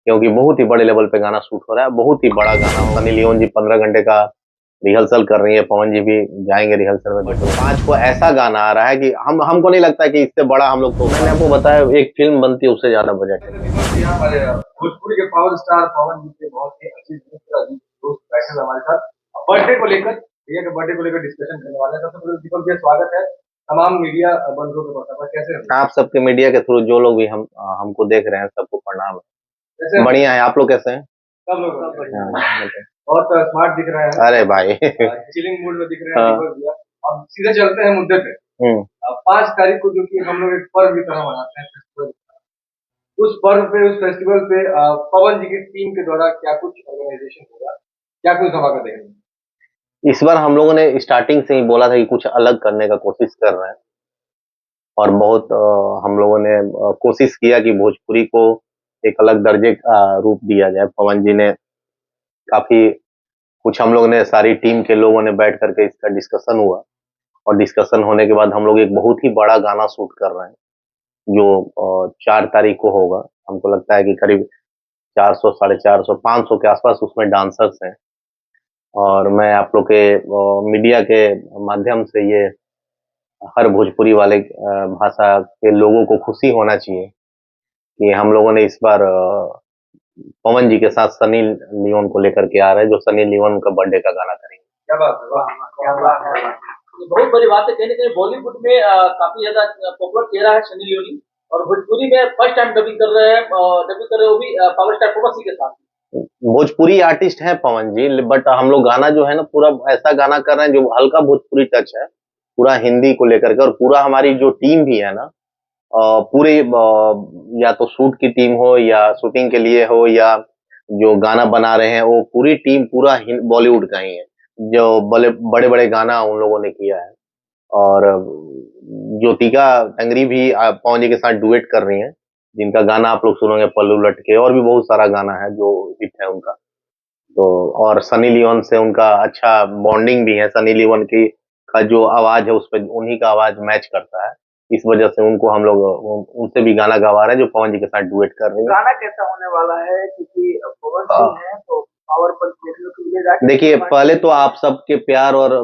क्योंकि बहुत ही बड़े लेवल पे गाना शूट हो रहा है, बहुत ही बड़ा गाना होगा। सनी लियोन जी 15 घंटे का रिहर्सल कर रही है, पवन जी भी जाएँगे रिहर्सल में। बट 5 को ऐसा गाना आ रहा है कि हमको नहीं लगता कि इससे बड़ा हम लोग तो मैंने आपको बताया एक फ़िल्म बनती है उससे ज़्यादा बजट है। हमारे भोजपुरी के पावर स्टार पवन जी के बहुत ही अच्छे दोस्त बैठे हुए हमारे साथ बर्थडे को लेकर भैया के बर्थडे को लेकर डिस्कशन करने वाले हैं। सबसे पहले दीपक भैया स्वागत है तमाम मीडिया बंधुओं के पास। कैसे हैं? आप सबके मीडिया के थ्रू जो लोग भी हमको देख रहे हैं सबको प्रणाम है। कैसे हैं? बढ़िया है, आप लोग कैसे हैं? सब लोग बढ़िया। हाँ, बताइए। बहुत स्मार्ट दिख रहे हैं। अरे भाई चिलिंग मूड में दिख रहे हैं हाँ। दीपक भैया। अब सीधे चलते हैं मुद्दे पे। हुँ। 5 तारीख को जो कि हम लोग एक पर्व की तरह मनाते हैं फेस्टिवल, उस पर्व पे उस फेस्टिवल पे पवन जी की टीम के द्वारा क्या कुछ ऑर्गेनाइजेशन होगा, क्या कुछ धमाका देंगे? इस बार हम लोगों ने स्टार्टिंग से ही बोला था कि कुछ अलग करने का कोशिश कर रहे हैं और बहुत हम लोगों ने कोशिश किया कि भोजपुरी को एक अलग दर्जे का रूप दिया जाए। पवन जी ने काफ़ी कुछ हम लोगों ने सारी टीम के लोगों ने बैठ कर के इसका डिस्कशन हुआ और डिस्कशन होने के बाद हम लोग एक बहुत ही बड़ा गाना शूट कर रहे हैं, जो 4 तारीख को होगा। हमको लगता है कि करीब 400, साढ़े 400, 500 के आसपास उसमें डांसर्स हैं और मैं आप लोग के मीडिया के माध्यम से ये हर भोजपुरी वाले भाषा के लोगों को खुशी होना चाहिए कि हम लोगों ने इस बार पवन जी के साथ सनी लियोन को लेकर के आ रहे हैं, जो सनी लियोन का बर्थडे का गाना करेंगे। क्या बात है, वाह क्या बात है। ये बहुत बड़ी बात है। कहीं न कहीं बॉलीवुड में काफ़ी ज़्यादा पॉपुलर चेहरा है सनी लियोनी और भोजपुरी में फर्स्ट टाइम डबिंग कर रहे हैं डबिंग कर रहे हैं वो भी पावर स्टार पवन सिंह के साथ। भोजपुरी आर्टिस्ट हैं पवन जी, बट हम लोग गाना जो है ना पूरा ऐसा गाना कर रहे हैं जो हल्का भोजपुरी टच है, पूरा हिंदी को लेकर के और पूरा हमारी जो टीम भी है ना पूरे या तो शूट की टीम हो या शूटिंग के लिए हो या जो गाना बना रहे हैं वो पूरी टीम पूरा बॉलीवुड का ही है। जो बड़े-बड़े गाना उन लोगों ने किया है और ज्योतिका टंगरी भी पवन जी के साथ डुएट कर रही हैं, जिनका गाना आप लोग सुनोगे पल्लू लटके और भी बहुत सारा गाना है जो हिट है उनका। तो और सनी लियोन से उनका अच्छा बॉन्डिंग भी है, सनी लियोन की का जो आवाज़ है उसपे उन्हीं का आवाज़ मैच करता है। इस वजह से उनको हम लोग उनसे भी गाना गवा रहे हैं जो पवन जी के साथ डुएट कर रही हैं। गाना कैसा होने वाला है क्योंकि पवन सिंह है तो पावर पर देखने को मिलेगा। देखिए पहले तो आप सबके प्यार और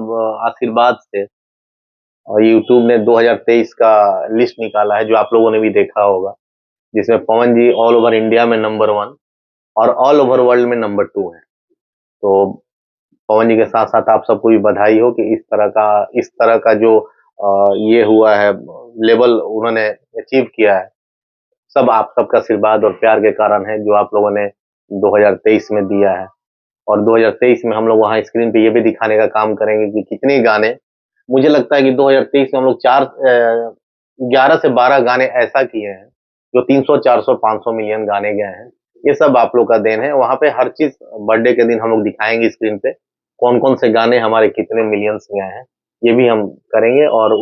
आशीर्वाद से और यूट्यूब ने 2023 का लिस्ट निकाला है जो आप लोगों ने भी देखा होगा, जिसमें पवन जी ऑल ओवर इंडिया में नंबर 1 और ऑल ओवर वर्ल्ड में नंबर 2 हैं। तो पवन जी के साथ-साथ आप सबको भी बधाई हो कि इस तरह का जो ये हुआ है लेवल उन्होंने अचीव किया है। सब आप सबका आशीर्वाद और प्यार के कारण है जो आप लोगों ने 2023 में दिया है और 2023 में हम लोग वहाँ स्क्रीन पे ये भी दिखाने का काम करेंगे कि कितने गाने मुझे लगता है कि 2023 में हम लोग 11 से 12 गाने ऐसा किए हैं, जो 300, 400, 500 मिलियन गाने गए हैं। ये सब आप लोग का देन है। वहाँ पे हर चीज़ बर्थडे के दिन हम लोग दिखाएँगे स्क्रीन पे, कौन-कौन से गाने हमारे कितने मिलियंस गए हैं, ये भी हम करेंगे और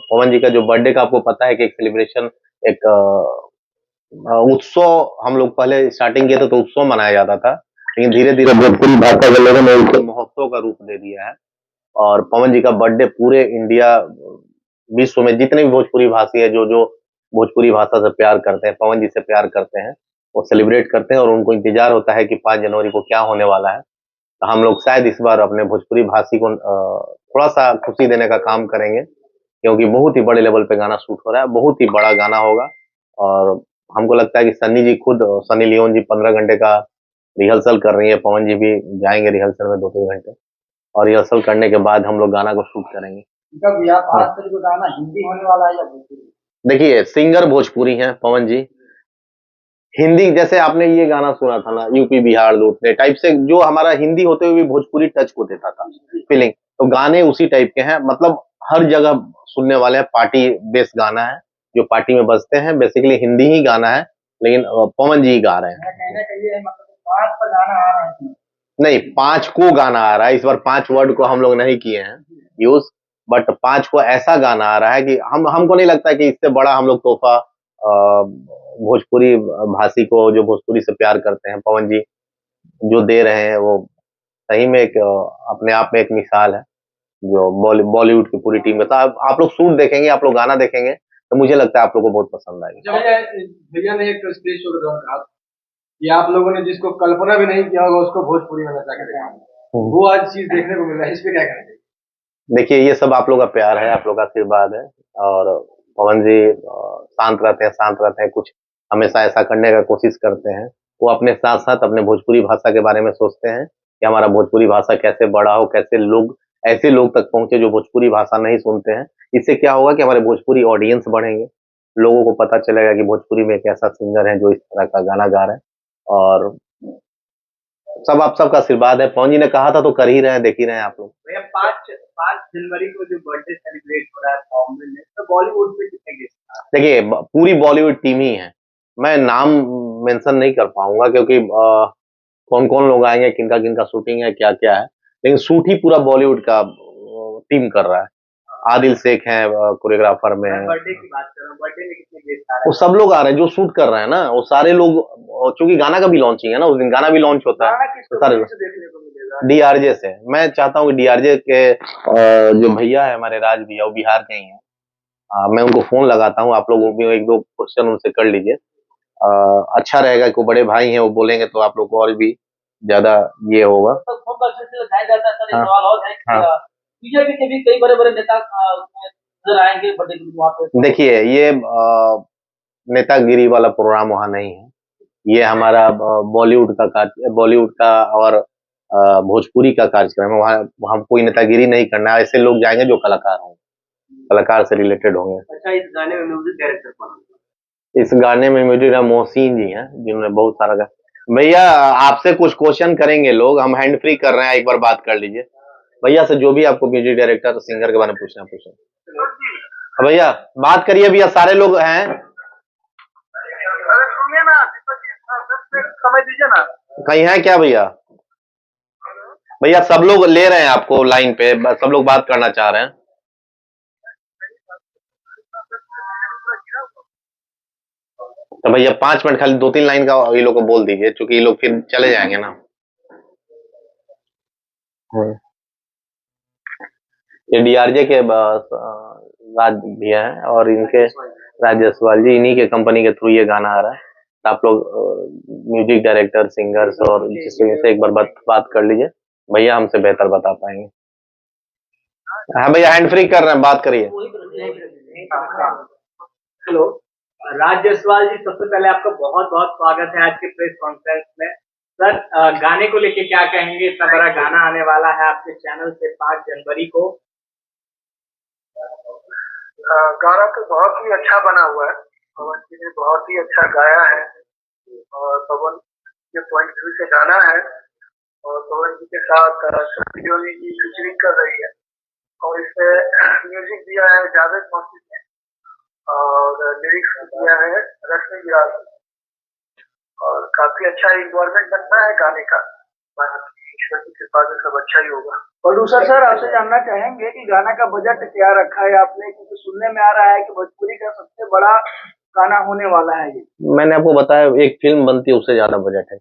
पवन जी का जो बर्थडे का आपको पता है कि एक सेलिब्रेशन एक उत्सव हम लोग पहले स्टार्टिंग किए थे तो उत्सव मनाया जाता था, लेकिन धीरे-धीरे भोजपुरी भाषा के लोगों ने उसे महोत्सव का रूप दे दिया है और पवन जी का बर्थडे पूरे इंडिया विश्व में जितने भी भोजपुरी भाषी है जो भोजपुरी भाषा से प्यार करते हैं, पवन जी से प्यार करते हैं, वो सेलिब्रेट करते हैं और उनको इंतज़ार होता है कि 5 जनवरी को क्या होने वाला है। तो हम लोग शायद इस बार अपने भोजपुरी भाषी को थोड़ा-सा खुशी देने का काम करेंगे, क्योंकि बहुत ही बड़े लेवल पे गाना शूट हो रहा है, बहुत ही बड़ा गाना होगा और हमको लगता है कि सन्नी जी खुद सनी लियोन जी 15 घंटे का रिहर्सल कर रही है, पवन जी भी जाएँगे रिहर्सल में 2-3 घंटे और रिहर्सल करने के बाद हम लोग गाना को शूट करेंगे। दीपक भैया 5 तारीख को गाना हिंदी होने वाला है या भोजपुरी? देखिए, सिंगर भोजपुरी हैं पवन जी। हिंदी जैसे आपने ये गाना सुना था ना यूपी बिहार लूटने टाइप से जो हमारा हिंदी होते हुए भी भोजपुरी टच को देता था फीलिंग, तो गाने उसी टाइप के हैं मतलब हर जगह सुनने वाले हैं, पार्टी बेस्ड गाना है, जो पार्टी में बजते हैं बेसिकली हिंदी ही गाना है, लेकिन पवन जी ही गा रहे हैं। मेरा कहना चाहिए मतलब 5 पर गाना आ रहा है इसमें। नहीं, 5 को गाना आ रहा है, इस बार 5 वर्ड को हम लोग नहीं किए हैं यूज़, बट 5 को ऐसा गाना आ रहा है कि हमको नहीं लगता कि इससे बड़ा हम लोग तोहफ़ा भोजपुरी भाषी को जो भोजपुरी से प्यार करते हैं, पवन जी जो दे रहे हैं वो सही में एक अपने आप में एक मिसाल है, जो बॉलीवुड की पूरी टीम में तो आप लोग शूट देखेंगे, आप लोग गाना देखेंगे, तो मुझे लगता है आप लोग को बहुत पसंद आएगा। जब भैया भैया ने एक स्टेज शो के दौरान कहा कि आप लोगों ने जिसको कल्पना भी नहीं किया होगा उसको भोजपुरी में नचा के दिखाया, वो आज चीज देखने को मिल रहा है, इस पे क्या कहना चाहिए? देखिए ये सब आप लोग का प्यार है, आप लोग का आशीर्वाद है। और पवन जी शांत रहते हैं, शांत रहते हैं, कुछ हमेशा ऐसा करने का कोशिश करते हैं। वो अपने साथ साथ अपने भोजपुरी भाषा के बारे में सोचते हैं कि हमारा भोजपुरी भाषा कैसे बड़ा हो, कैसे लोग ऐसे लोग तक पहुंचे जो भोजपुरी भाषा नहीं सुनते हैं। इससे क्या होगा कि हमारे भोजपुरी ऑडियंस बढ़ेंगे, लोगों को पता चलेगा कि भोजपुरी में एक ऐसा सिंगर है जो इस तरह का गाना गा रहा है। और सब आप सबका आशीर्वाद है, पवन जी ने कहा था तो कर ही रहे हैं, देख ही रहे हैं आप लोग। भैया 5 जनवरी को जो बर्थडे सेलिब्रेट हो रहा है बॉम्बे में, तो बॉलीवुड पे कितने गेस्ट? देखिए पूरी बॉलीवुड टीम ही है। मैं नाम मेंशन नहीं कर पाऊंगा क्योंकि कौन कौन लोग आएंगे, किनका किनका शूटिंग है, क्या क्या है, लेकिन शूट ही पूरा बॉलीवुड का टीम कर रहा है। आदिल शेख है कोरियोग्राफर में। बर्थडे की बात कर रहा हूँ, बर्थडे में कितने गेस्ट आ रहे वो सब लोग आ रहे हैं जो शूट कर रहे हैं ना, वो सारे लोग। चूंकि गाना का भी लॉन्चिंग है ना, उस दिन गाना भी लॉन्च होता है, तो सारे देखने को मिलेगा? डीआरजे से। मैं चाहता हूँ कि डीआरजे के जो भैया है हमारे राज भैया, वो बिहार के ही हैं। मैं उनको फोन लगाता हूँ, आप लोग भी एक दो क्वेश्चन उनसे कर लीजिए। अच्छा रहेगा कि वो बड़े भाई हैं, वो बोलेंगे तो आप लोग को और भी ज्यादा ये होगा। तो फोन का सिलसिला जारी रहता है। सर एक हाँ सवाल और है कि हाँ। बीजेपी के भी कई बड़े बड़े नेता उसमें नजर आएंगे बर्थडे के दिन वहाँ पे। देखिए ये नेतागिरी वाला प्रोग्राम वहाँ नहीं है। ये हमारा बॉलीवुड का और भोजपुरी का कार्यक्रम है। वहाँ हम कोई नेतागिरी नहीं करना है। ऐसे लोग जाएंगे जो कलाकार होंगे, कलाकार से रिलेटेड होंगे। अच्छा, इस गाने में म्यूजिक डायरेक्टर कौन है? इस गाने में म्यूजिक मोहसिन जी हैं, जिन्होंने बहुत सारा भैया आपसे कुछ क्वेश्चन करेंगे लोग, हम हैंड फ्री कर रहे हैं, एक बार बात कर लीजिए भैया से। जो भी आपको म्यूजिक डायरेक्टर सिंगर के बारे में पूछना पूछें। हाँ भैया बात करिए भैया, सारे लोग हैं। अरे सुनिए ना, समय दीजिए ना। कहीं है क्या भैया? भैया सब लोग ले रहे हैं आपको लाइन पे, सब लोग बात करना चाह रहे हैं। तो भैया 5 मिनट खाली 2-3 लाइन का ये लोग को बोल दीजिए, क्योंकि ये लोग फिर चले जाएंगे ना। ये डीआरजे के राज भैया हैं और इनके राज जायसवाल जी, इन्हीं के कंपनी के थ्रू ये गाना आ रहा है। तो आप लोग म्यूजिक डायरेक्टर, सिंगर्स और जिससे एक बार बात कर लीजिए, भैया हमसे बेहतर बता पाएंगे। हाँ भैया हैंड फ्री कर रहे हैं, बात करिए। हेलो राज जायसवाल जी, सबसे पहले आपका बहुत बहुत स्वागत है आज के प्रेस कॉन्फ्रेंस में। सर गाने को लेके क्या कहेंगे? इतना बड़ा गाना आने वाला है आपके चैनल से 5 जनवरी को। गाना तो बहुत ही अच्छा बना हुआ है, पवन जी ने बहुत ही अच्छा गाया है और पवन के पॉइंट व्यू से गाना है। और पवन जी के साथ सनी जी फीचरिंग कर रही है और इसमें म्यूजिक दिया है जावेद मौसी ने और लिरिक्स दिया है रश्मि विराज ने। और काफी अच्छा इन्वायरमेंट बनना है गाने का, ईश्वर की कृपा से सब अच्छा ही होगा। प्रोड्यूसर सर, आपसे जानना चाहेंगे कि गाना का बजट क्या रखा है आपने, क्योंकि सुनने में आ रहा है कि भोजपुरी का सबसे बड़ा गाना होने वाला है ये। मैंने आपको बताया एक फिल्म बनती है उससे ज्यादा बजट है।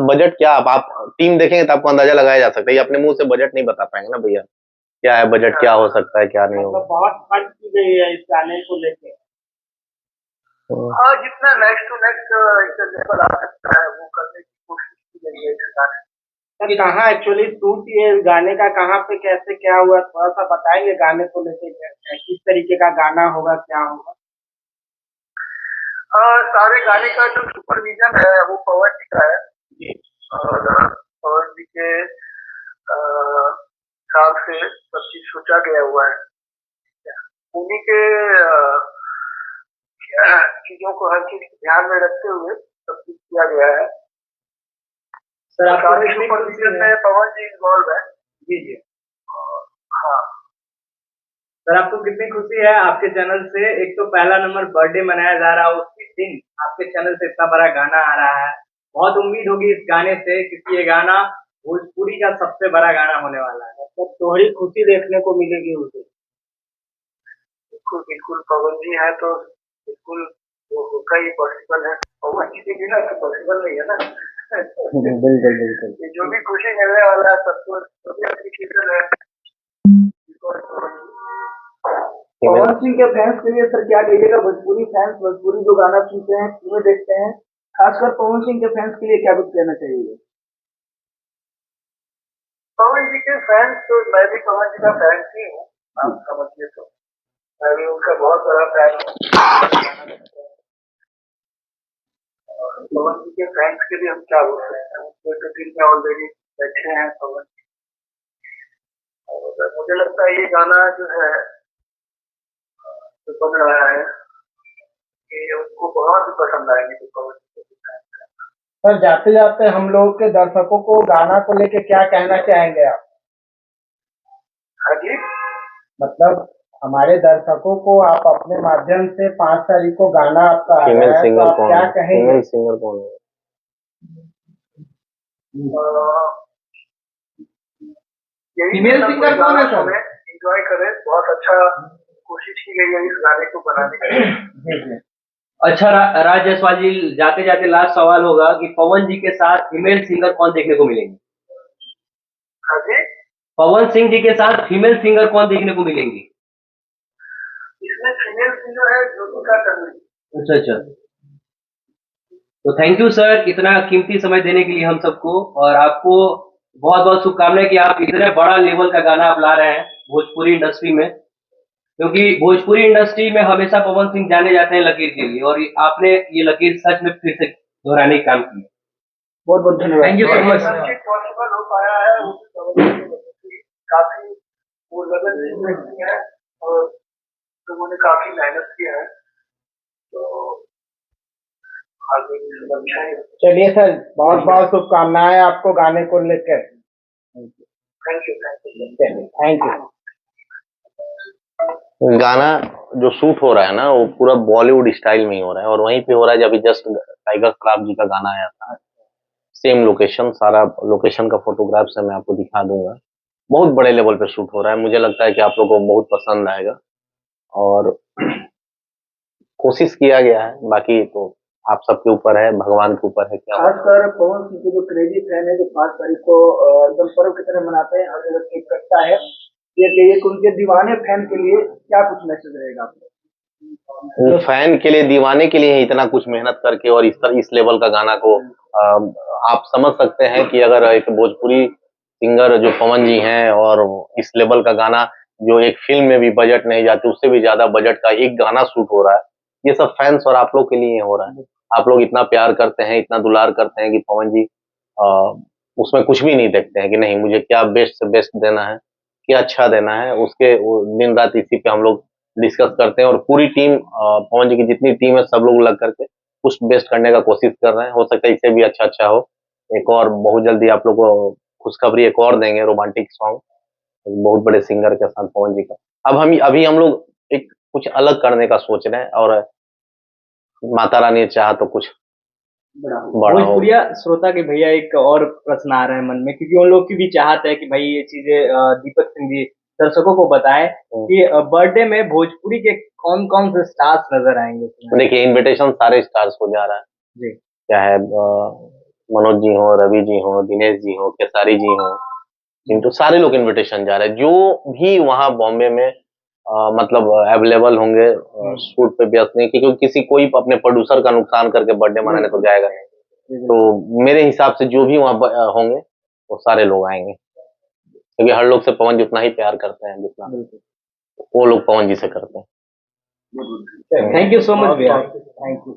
बजट क्या, आप टीम देखेंगे तो आपको अंदाजा लगाया जा सकता है। ये अपने मुंह से बजट नहीं बता पाएंगे ना भैया, क्या है बजट, क्या हो सकता है, क्या नहीं होगा। बहुत खर्च की गई है इस गाने को लेके। हाँ, जितना नेक्स्ट टू नेक्स्ट लेवल आ सकता है वो करने की कोशिश की गई है इस गाने में। सर कहाँ एक्चुअली शूट ये गाने का, कहाँ पे कैसे क्या हुआ, थोड़ा सा बताएंगे गाने को लेके, किस तरीके का गाना होगा, क्या होगा? सारे गाने का जो सुपरविजन है वो पवन जी का है और पवन जी के हिसाब से सब चीज सोचा गया हुआ है। उन्हीं के चीजों को हर चीज ध्यान में रखते हुए सब कुछ किया गया है। सर सारे सुपरविजन में पवन जी इन्वॉल्व है। जी जी। हाँ सर आपको कितनी खुशी है आपके चैनल से, एक तो पहला नंबर बर्थडे मनाया जा रहा है, उसके दिन आपके चैनल से इतना बड़ा गाना आ रहा है। बहुत उम्मीद होगी इस गाने से, क्योंकि ये गाना भोजपुरी का सबसे बड़ा गाना होने वाला है। तो थोड़ी खुशी देखने को मिलेगी उसे। बिल्कुल बिल्कुल, पवन जी है तो बिल्कुल वो होगा ही पॉसिबल है। पवन जी के बिना तो पॉसिबल नहीं है ना। बिल्कुल बिल्कुल। ये जो भी खुशी मिलने वाला है सबको सभी एप्लीकेशन है। पवन सिंह के फैंस के लिए सर क्या कहिएगा? भोजपुरी फैंस भोजपुरी जो गाना सुनते हैं, क्यों देखते हैं, खासकर पवन सिंह के फैंस के लिए क्या कुछ कहना चाहिए? पवन जी के फैंस तो मैं भी पवन जी का फैन ही हूँ, आप समझिए तो मैं भी उनका बहुत बड़ा फैन हूँ। और पवन जी के फैंस के लिए हम क्या बोल सकते हैं, उनको तो दिल में ऑलरेडी बैठे हैं पवन जी। और मुझे लगता है ये गाना जो है जो बन रहा है ये उनको बहुत ही पसंद आएंगे जो पवन जी के फैंस हैं। सर, जाते जाते हम लोग के दर्शकों को गाना को लेके क्या कहना चाहेंगे आप? हाँ जी, मतलब हमारे दर्शकों को आप अपने माध्यम से 5 तारीख को गाना आपका आ फीमेल रहा है, तो सिंगर आप कौन क्या है? कहेंगे? फीमेल सिंगर कौन है? यही फीमेल सब सिंगर कुछ कौन है गाना सर? हमें एंजॉय करें, बहुत अच्छा कोशिश की गई है इस गाने को बनाने की। जी जी। अच्छा राज जायसवाल जी, जाते जाते लास्ट सवाल होगा कि पवन जी के साथ फीमेल सिंगर कौन देखने को मिलेंगे? हाँ जी, पवन सिंह जी के साथ फीमेल सिंगर कौन देखने को मिलेंगी? इसमें फीमेल सिंगर है ज्योतिका टंडन। अच्छा अच्छा। तो थैंक यू सर, इतना कीमती समय देने के लिए हम सबको, और आपको बहुत बहुत शुभकामनाएं कि आप इतने बड़ा लेवल का गाना आप ला रहे हैं भोजपुरी इंडस्ट्री में, क्योंकि भोजपुरी इंडस्ट्री में हमेशा पवन सिंह जाने जाते हैं लकीर के लिए, और आपने ये लकीर सच में फिर से दोहराने का काम किया। बहुत बहुत धन्यवाद। थैंक यू सो मच सब सर। चीज पॉसिबल हो पाया है वो भी पवन जी की वजह से। काफी वो लगनशील व्यक्ति है और उन्होंने काफी मेहनत किया है, तो आगे भी सब अच्छा ही। चलिए सर, बहुत बहुत शुभकामनाएं आपको गाने को लेकर। Thank you, thank you. चलिए, थैंक यू। गाना जो शूट हो रहा है ना वो पूरा बॉलीवुड स्टाइल में ही हो रहा है, और वहीं पे हो रहा है जब जस्ट टाइगर श्रॉफ जी का गाना आया था। सेम लोकेशन, सारा लोकेशन का फोटोग्राफ से मैं आपको दिखा दूंगा। बहुत बड़े लेवल पे शूट हो रहा है, मुझे लगता है कि आप लोगों को बहुत पसंद आएगा, और कोशिश किया गया है, बाकी तो आप सबके ऊपर है, भगवान के ऊपर है क्या होगा। खासकर पवन सिंह के जो क्रेजी फैन है, जो 5 तारीख को एकदम पर्व की तरह मनाते हैं, हर जगह केक कटता है, ये कहिए कि उनके दीवाने फैन के लिए क्या कुछ मैसेज रहेगा आपको? वो फैन के लिए, दीवाने के लिए इतना कुछ मेहनत करके और इस लेवल का गाना को आप समझ सकते हैं कि अगर एक भोजपुरी सिंगर जो पवन जी हैं और इस लेवल का गाना जो एक फिल्म में भी बजट नहीं जाती, उससे भी ज्यादा बजट का एक गाना शूट हो रहा है, ये सब फैंस और आप लोग के लिए हो रहा है। आप लोग इतना प्यार करते हैं, इतना दुलार करते हैं कि पवन जी उसमें कुछ भी नहीं देखते हैं कि नहीं मुझे क्या बेस्ट से बेस्ट देना है, क्या अच्छा देना है, उसके दिन रात इसी पे हम लोग डिस्कस करते हैं, और पूरी टीम पवन जी की जितनी टीम है सब लोग लग करके कुछ बेस्ट करने का कोशिश कर रहे हैं। हो सकता है इससे भी अच्छा हो। एक और बहुत जल्दी आप लोग को खुशखबरी एक और देंगे, रोमांटिक सॉन्ग बहुत बड़े सिंगर के साथ पवन जी का। अब हम अभी हम लोग एक कुछ अलग करने का सोच रहे हैं, और माता रानी ने चाहा तो कुछ बड़ा हो। भोजपुरिया श्रोता के भैया एक और प्रश्न आ रहा है मन में, क्योंकि उन लोग की भी चाहत है कि भाई ये चीजें दीपक सिंह जी दर्शकों को बताएं कि बर्थडे में भोजपुरी के कौन कौन से स्टार्स नजर आएंगे इसमें? देखिए इनविटेशन सारे स्टार्स को जा रहा है, जी। चाहे मनोज जी हो, रवि जी हो, दिनेश जी हो, खेसारी जी हो, किंतु सारे लोग इनविटेशन जा रहे हैं। जो भी वहाँ बॉम्बे में मतलब अवेलेबल होंगे शूट पे व्यस्त नहीं, क्योंकि किसी कोई अपने प्रोड्यूसर का नुकसान करके बर्थडे मनाने तो जाएगा नहीं। तो मेरे हिसाब से जो भी वहाँ होंगे वो सारे लोग आएंगे, क्योंकि हर लोग से पवन जी उतना ही प्यार करते हैं जितना वो लोग पवन जी से करते हैं। थैंक यू सो मच भैया, थैंक यू।